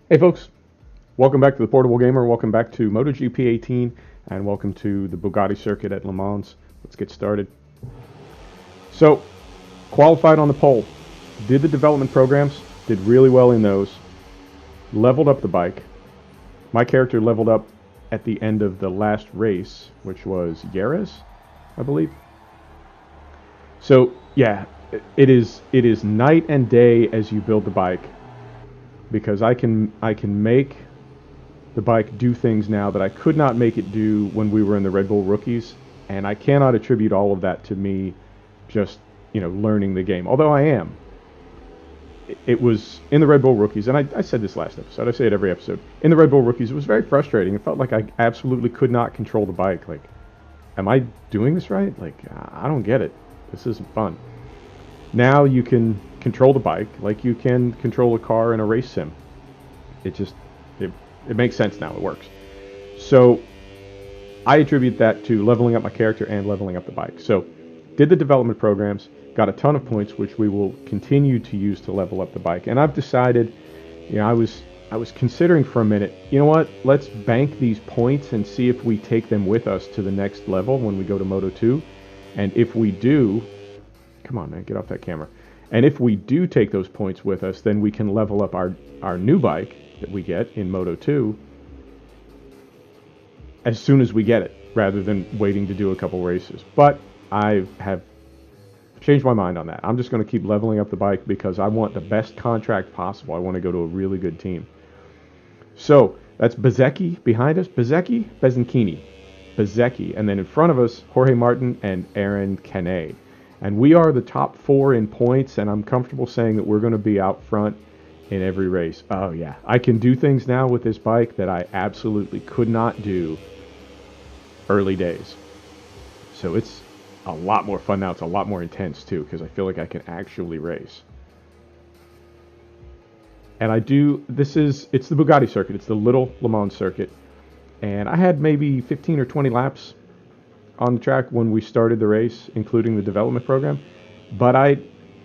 Hey folks, welcome back to the Portable Gamer, welcome back to MotoGP 18, and welcome to the Bugatti circuit at Le Mans. Let's get started. So, qualified on the pole, did the development programs, did really well in those, leveled up the bike. My character leveled up at the end of the last race, which was Jerez, I believe. So, yeah, it is night and day as you build the bike because I can make the bike do things now that I could not make it do when we were in the Red Bull rookies, and I cannot attribute all of that to me just learning the game. Although I am, it was in the Red Bull rookies, and I said this last episode. I say it every episode. In the Red Bull rookies, it was very frustrating. It felt like I absolutely could not control the bike. Like, am I doing this right? Like, I don't get it. This isn't fun. Now you can control the bike like you can control a car in a race sim. It just it, it makes sense now. It works. So I attribute that to leveling up my character and leveling up the bike. So did the development programs, got a ton of points, which we will continue to use to level up the bike. And I've decided, I was considering for a minute, you know what? Let's bank these points and see if we take them with us to the next level when we go to Moto 2. And if we do, come on, man, get off that camera. And if we do take those points with us, then we can level up our new bike that we get in Moto 2 as soon as we get it, rather than waiting to do a couple races. But I have changed my mind on that. I'm just going to keep leveling up the bike because I want the best contract possible. I want to go to a really good team. So that's Bezzecchi behind us. Bezzacchini. And then in front of us, Jorge Martin and Aaron Canet. And we are the top four in points, and I'm comfortable saying that we're going to be out front in every race. Oh, yeah. I can do things now with this bike that I absolutely could not do early days. So it's a lot more fun now. It's a lot more intense, too, because I feel like I can actually race. And it's the Bugatti circuit. It's the little Le Mans circuit. And I had maybe 15 or 20 laps on the track when we started the race, including the development program. But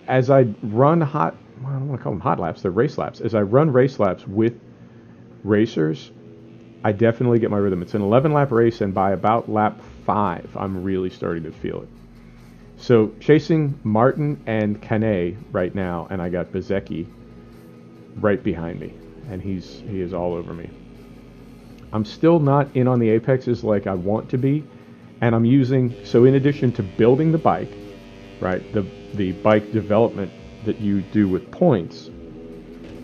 as I run I don't want to call them hot laps, they're race laps. As I run race laps with racers, I definitely get my rhythm. It's an 11-lap race, and by about lap 5, I'm really starting to feel it. So chasing Martin and Canet right now, and I got Bezzecchi right behind me, and he is all over me. I'm still not in on the apexes like I want to be, and I'm using, so in addition to building the bike, right, the bike development that you do with points,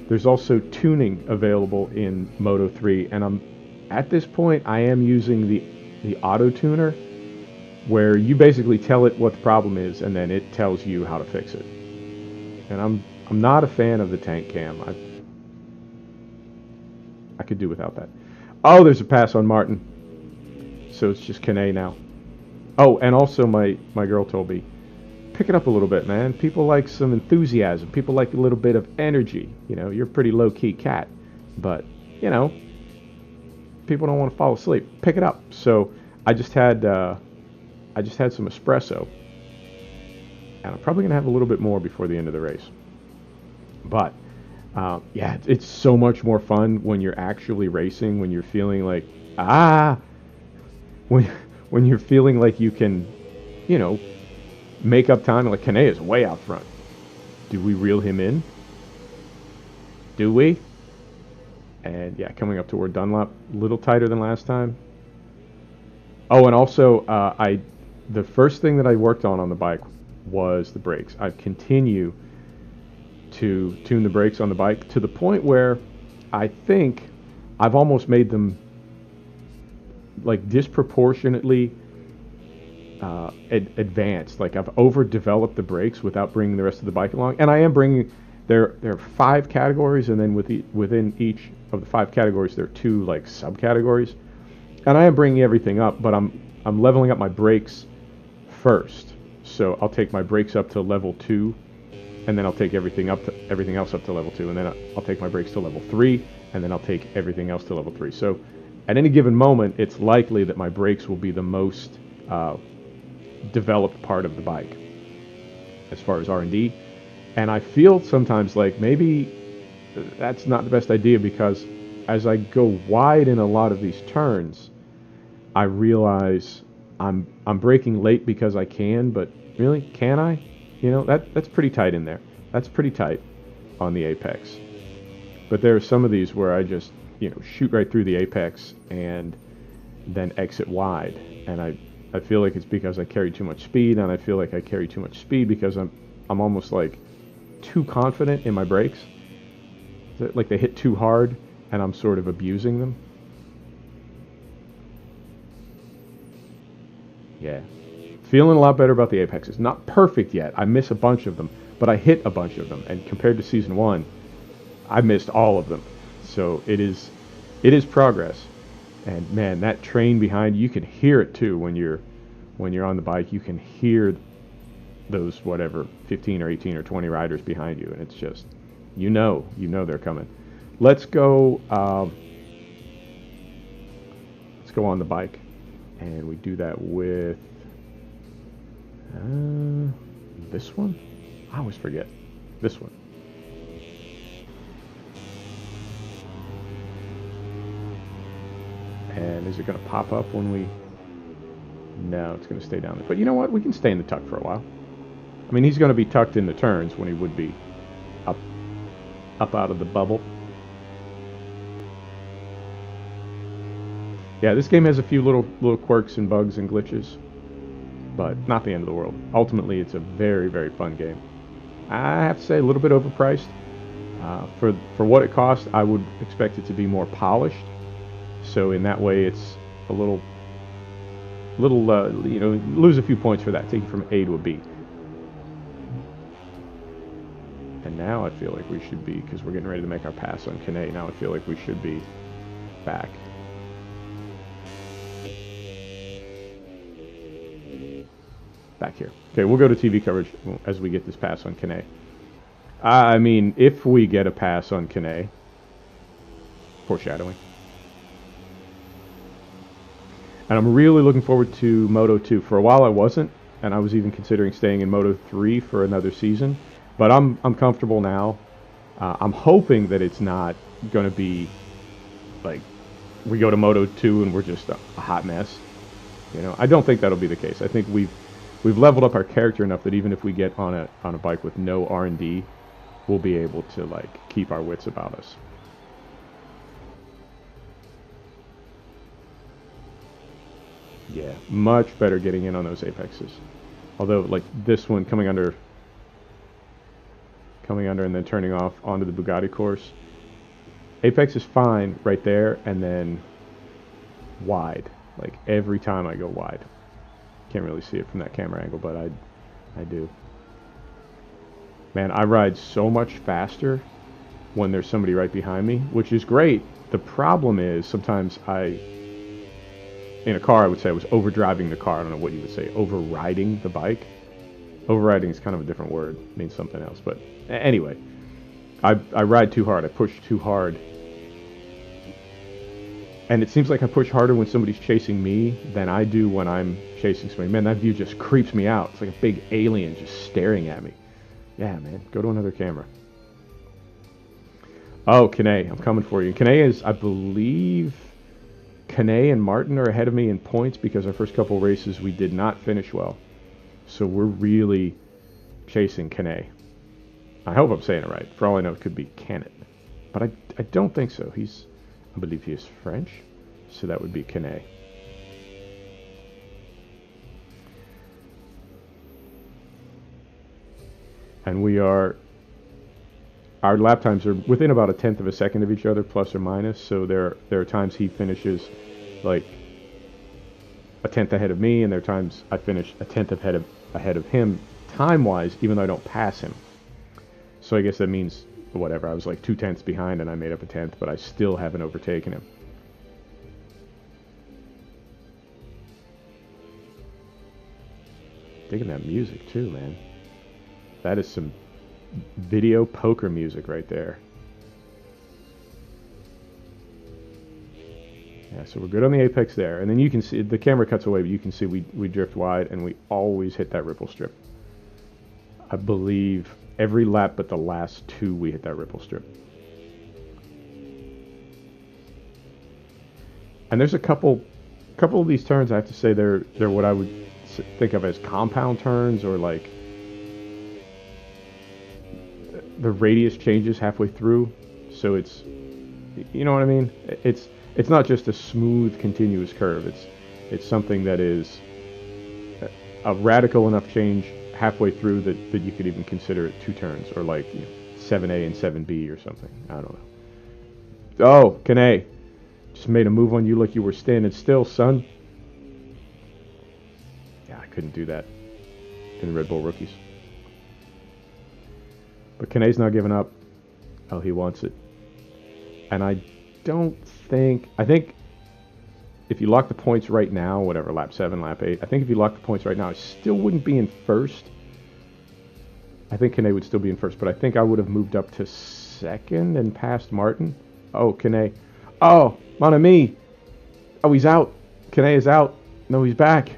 there's also tuning available in Moto 3, and at this point I am using the auto tuner, where you basically tell it what the problem is and then it tells you how to fix it. And I'm not a fan of the tank cam. I could do without that. Oh, there's a pass on Martin. So it's just Canet now. Oh, and also my girl told me, pick it up a little bit, man. People like some enthusiasm. People like a little bit of energy. You're a pretty low-key cat. But, people don't want to fall asleep. Pick it up. So I just had some espresso. And I'm probably going to have a little bit more before the end of the race. But, yeah, it's so much more fun when you're actually racing, when you're feeling like, when you're feeling like you can, make up time. Like, Canet is way out front. Do we reel him in? Do we? And yeah, coming up toward Dunlop, a little tighter than last time. Oh, and also, the first thing that I worked on the bike was the brakes. I continue to tune the brakes on the bike to the point where I think I've almost made them like disproportionately advanced. Like, I've overdeveloped the brakes without bringing the rest of the bike along. And I am bringing, there are 5 categories, and then within each of the 5 categories there are 2 like subcategories. And I am bringing everything up, but I'm leveling up my brakes first. So I'll take my brakes up to level 2, and then I'll take everything else up to level 2, and then I'll take my brakes to level 3, and then I'll take everything else to level 3. So at any given moment, it's likely that my brakes will be the most developed part of the bike as far as R&D. And I feel sometimes like maybe that's not the best idea, because as I go wide in a lot of these turns, I realize I'm braking late because I can, but really, can I? You know, that's pretty tight in there. That's pretty tight on the apex. But there are some of these where I just, shoot right through the apex and then exit wide. And I feel like it's because I carry too much speed, and I feel like I carry too much speed because I'm almost like too confident in my brakes. Like they hit too hard and I'm sort of abusing them. Yeah. Feeling a lot better about the apexes. Not perfect yet. I miss a bunch of them, but I hit a bunch of them. And compared to season 1, I missed all of them. So it is progress. And man, that train behind you, you can hear it too when you're on the bike. You can hear those 15 or 18 or 20 riders behind you, and it's just you know they're coming. Let's go on the bike, and we do that with this one. I always forget this one. And is it going to pop up when we... No, it's going to stay down there. But you know what? We can stay in the tuck for a while. I mean, he's going to be tucked in the turns when he would be up out of the bubble. Yeah, this game has a few little quirks and bugs and glitches, but not the end of the world. Ultimately, it's a very, very fun game. I have to say, a little bit overpriced. For what it costs, I would expect it to be more polished. So in that way, it's a little, lose a few points for that, taking from A to a B. And now I feel like we should be, because we're getting ready to make our pass on Kane, now I feel like we should be back. Back here. Okay, we'll go to TV coverage as we get this pass on Kane. I mean, if we get a pass on Kane, foreshadowing. And I'm really looking forward to Moto 2. For a while I wasn't, and I was even considering staying in Moto 3 for another season. But I'm comfortable now. I'm hoping that it's not going to be like we go to Moto 2 and we're just a hot mess. I don't think that'll be the case. I think we've leveled up our character enough that even if we get on a bike with no R&D, we'll be able to keep our wits about us. Yeah, much better getting in on those apexes. Although, this one coming under and then turning off onto the Bugatti course. Apex is fine right there, and then wide. Every time I go wide. Can't really see it from that camera angle, but I do. Man, I ride so much faster when there's somebody right behind me, which is great. The problem is sometimes in a car, I would say I was overdriving the car. I don't know what you would say. Overriding the bike. Overriding is kind of a different word. It means something else. But anyway, I ride too hard. I push too hard. And it seems like I push harder when somebody's chasing me than I do when I'm chasing somebody. Man, that view just creeps me out. It's like a big alien just staring at me. Yeah, man. Go to another camera. Oh, Kane. I'm coming for you. Kane is, I believe... Kane and Martin are ahead of me in points because our first couple races we did not finish well. So we're really chasing Kane. I hope I'm saying it right. For all I know, it could be Canet. But I don't think so. I believe he is French. So that would be Kane. And our lap times are within about 1/10 of a second of each other, plus or minus. So there are times he finishes 1/10 ahead of me, and there are times I finish 1/10 ahead of him time-wise, even though I don't pass him. So I guess that means whatever. I was 2/10 behind, and I made up 1/10, but I still haven't overtaken him. Digging that music too, man. That is some video poker music right there. Yeah, so we're good on the apex there. And then you can see, the camera cuts away, but you can see we drift wide, and we always hit that ripple strip. I believe every lap but the last 2 we hit that ripple strip. And there's a couple of these turns, I have to say, they're what I would think of as compound turns, or like the radius changes halfway through, so it's, you know what I mean? It's not just a smooth continuous curve. It's something that is a radical enough change halfway through that you could even consider it two turns, or like 7A and 7B or something. I don't know. Oh, Kane just made a move on you like you were standing still, son. Yeah, I couldn't do that in the Red Bull Rookies. But Kane's not giving up. Oh, he wants it. And I think if you lock the points right now, whatever, lap 7, lap 8, I think if you lock the points right now, I still wouldn't be in first. I think Kane would still be in first, but I think I would have moved up to second and passed Martin. Oh, Kane. Oh, mon ami. Oh, he's out. Kane is out. No, he's back.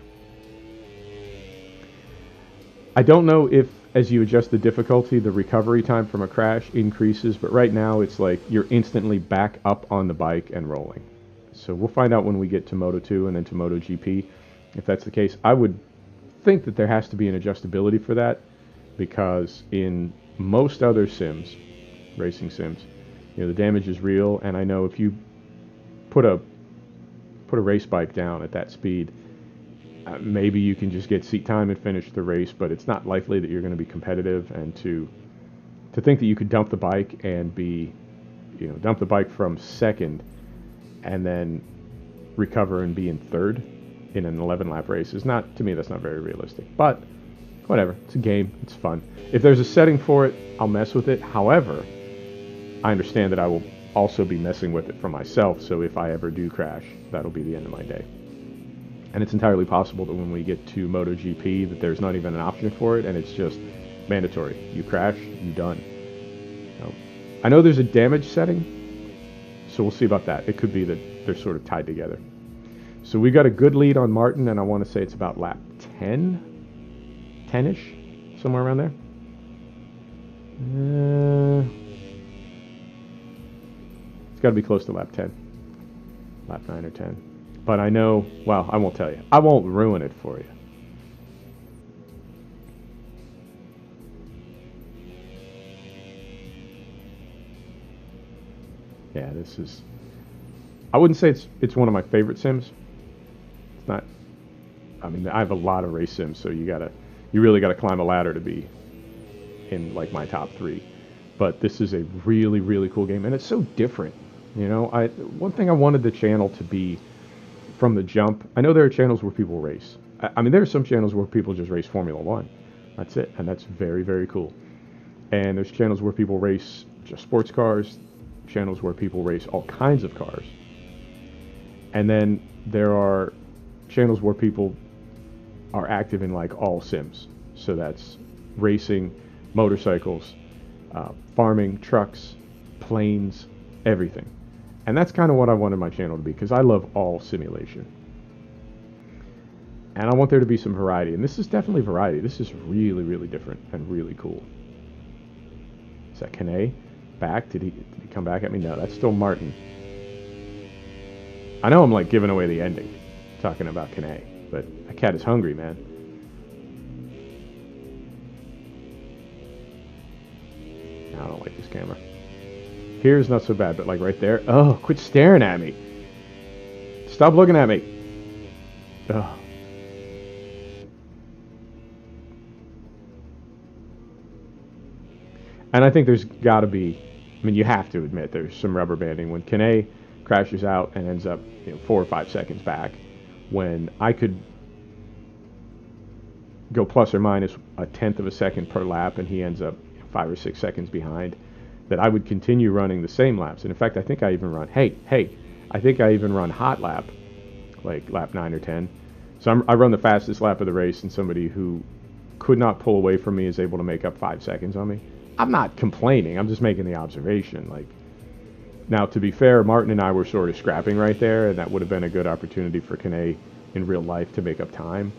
I don't know if, as you adjust the difficulty, the recovery time from a crash increases, but right now it's like you're instantly back up on the bike and rolling. So we'll find out when we get to Moto 2 and then to MotoGP if that's the case. I would think that there has to be an adjustability for that, because in most other sims, racing sims, the damage is real, and I know if you put a race bike down at that speed, maybe you can just get seat time and finish the race, but it's not likely that you're going to be competitive. And to think that you could dump the bike and be, dump the bike from second and then recover and be in third in an 11-lap race is not, to me, that's not very realistic. But whatever, it's a game, it's fun. If there's a setting for it, I'll mess with it. However, I understand that I will also be messing with it for myself, so if I ever do crash, that'll be the end of my day. And it's entirely possible that when we get to MotoGP that there's not even an option for it, and it's just mandatory. You crash, you're done. I know there's a damage setting, so we'll see about that. It could be that they're sort of tied together. So we got a good lead on Martin, and I want to say it's about lap 10-ish, somewhere around there. It's got to be close to lap 10, lap 9 or 10. But I know, well, I won't tell you. I won't ruin it for you. Yeah, this is, I wouldn't say it's one of my favorite sims. It's not, I mean, I have a lot of race sims, so you really gotta climb a ladder to be in like my top 3. But this is a really, really cool game, and it's so different. One thing I wanted the channel to be from the jump. I know there are channels where people race. I mean, there are some channels where people just race Formula 1. That's it, and that's very, very cool. And there's channels where people race just sports cars, channels where people race all kinds of cars. And then there are channels where people are active in like all sims. So that's racing, motorcycles, farming, trucks, planes, everything. And that's kind of what I wanted my channel to be, because I love all simulation. And I want there to be some variety. And this is definitely variety. This is really, really different and really cool. Is that Kane back? Did he come back at me? No, that's still Martin. I know I'm like giving away the ending talking about Kane, but that cat is hungry, man. I don't like this camera. Here's not so bad, but like right there. Oh, quit staring at me. Stop looking at me. Oh. And I think there's got to be, I mean, you have to admit there's some rubber banding when Kane crashes out and ends up 4 or 5 seconds back, when I could go plus or minus a tenth of a second per lap and he ends up 5 or 6 seconds behind, that I would continue running the same laps. And in fact, I think I even run, I think I even run hot lap, like lap 9 or 10. So I run the fastest lap of the race, and somebody who could not pull away from me is able to make up 5 seconds on me. I'm not complaining, I'm just making the observation. Like, now, to be fair, Martin and I were sort of scrapping right there, and that would have been a good opportunity for Kane in real life to make up time.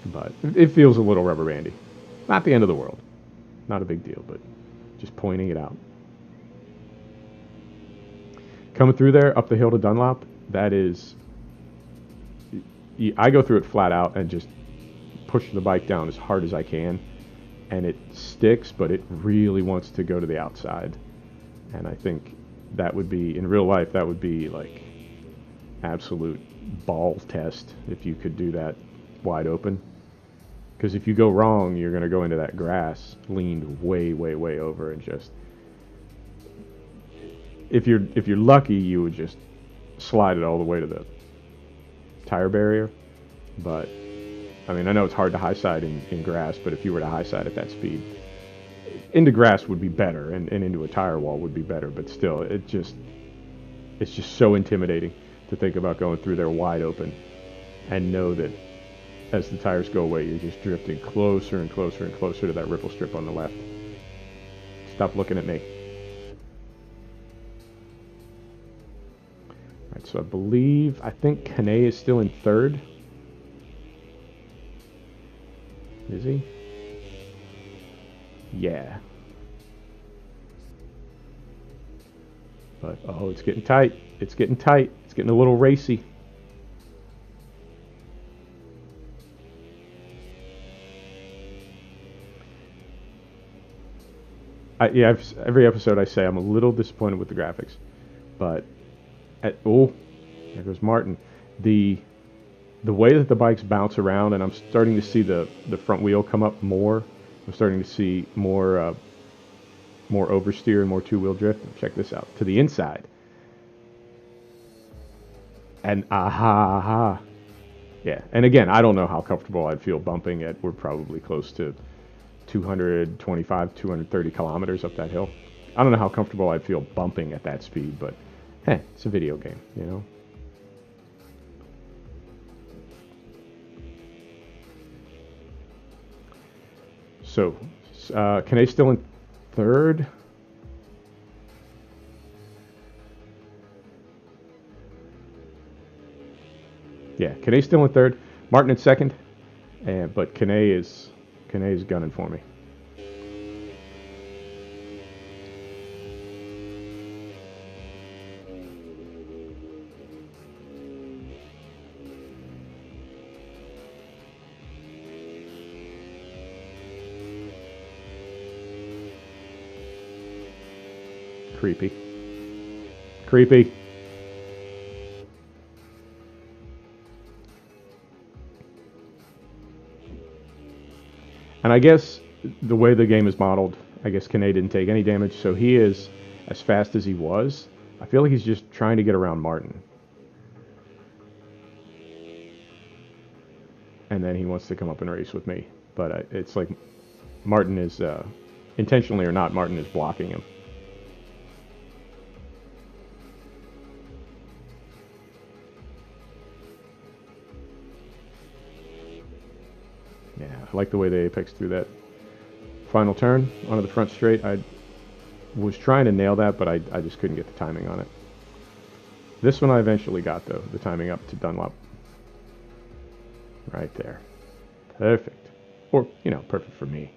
But it feels a little rubber bandy. Not the end of the world. Not a big deal, but just pointing it out. Coming through there, up the hill to Dunlop, that is, I go through it flat out and just push the bike down as hard as I can, and it sticks, but it really wants to go to the outside. And I think that would be, in real life, that would be like absolute ball test if you could do that wide open. Because if you go wrong, you're going to go into that grass leaned way, way, way over, and just, if you're lucky, you would just slide it all the way to the tire barrier. But I mean, I know it's hard to high side in grass, but if you were to high side at that speed, into grass would be better, and into a tire wall would be better. But still, it's just so intimidating to think about going through there wide open, and know that as the tires go away, you're just drifting closer and closer and closer to that ripple strip on the left. Stop looking at me. All right, so I think Kane is still in third. Is he? Yeah. But, oh, it's getting tight. It's getting tight. It's getting a little racy. Yeah, every episode I say I'm a little disappointed with the graphics. But, oh, there goes Martin. The way that the bikes bounce around, and I'm starting to see the front wheel come up more. I'm starting to see more oversteer and more two-wheel drift. Check this out. To the inside. And aha. Yeah, and again, I don't know how comfortable I'd feel bumping it. We're probably close to 225, 230 kilometers up that hill. I don't know how comfortable I'd feel bumping at that speed, but hey, it's a video game, you know? So, Kane still in third. Yeah, Kane still in third. Martin in second, but Kane is gunning for me. Creepy. Creepy. And I guess the way the game is modeled, I guess Kane didn't take any damage, so he is as fast as he was. I feel like he's just trying to get around Martin. And then he wants to come up and race with me. But it's like Martin is, intentionally or not, Martin is blocking him. Yeah, I like the way they apexed through that final turn onto the front straight. I was trying to nail that, but I just couldn't get the timing on it. This one I eventually got, though, the timing up to Dunlop. Right there. Perfect. Or, you know, perfect for me.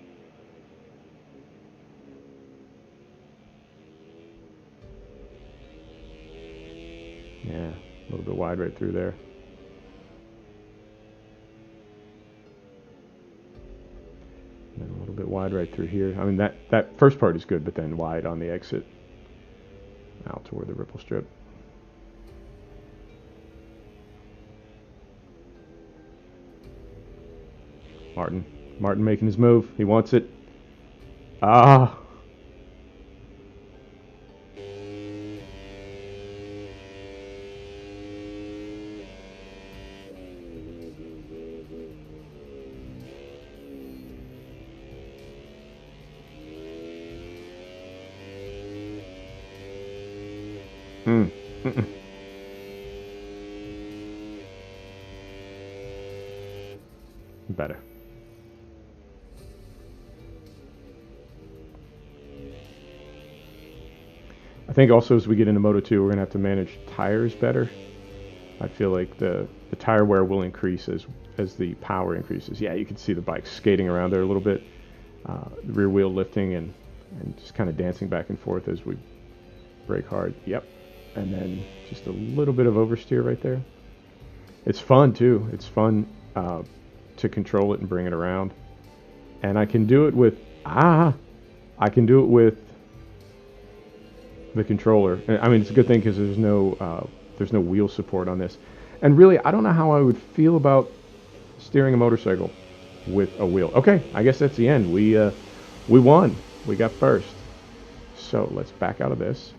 Yeah, a little bit wide right through there. And a little bit wide right through here. I mean, that first part is good, but then wide on the exit out toward the ripple strip. Martin making his move. He wants it. Ah. Better. I think also as we get into Moto 2, we're going to have to manage tires better. I feel like the tire wear will increase as the power increases. Yeah, you can see the bike skating around there a little bit. The rear wheel lifting and just kind of dancing back and forth as we brake hard. Yep. and then just a little bit of oversteer right there. It's fun too. It's fun to control it and bring it around. And I can do it with I can do it with the controller. I mean, it's a good thing because there's no wheel support on this. And really, I don't know how I would feel about steering a motorcycle with a wheel. Okay, I guess that's the end. We won. We got first. So let's back out of this.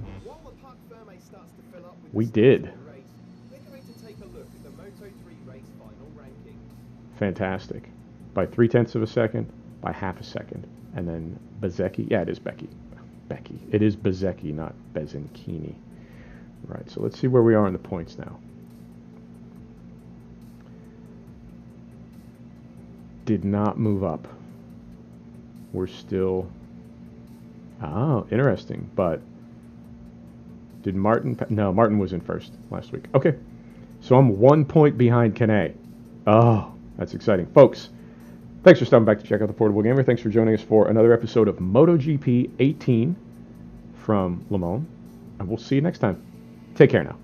We did. Fantastic. By 0.3 of a second, by half a second. And then Bezecchi. Yeah, it is Becky. It is Bezecchi, not Bezenkini. Right, so let's see where we are in the points now. Did not move up. We're still... Oh, interesting. But did Martin... No, Martin was in first last week. Okay, so I'm 1 point behind Kane. Oh, that's exciting. Folks, thanks for stopping back to check out the Portable Gamer. Thanks for joining us for another episode of MotoGP 18 from Le Mans. And we'll see you next time. Take care now.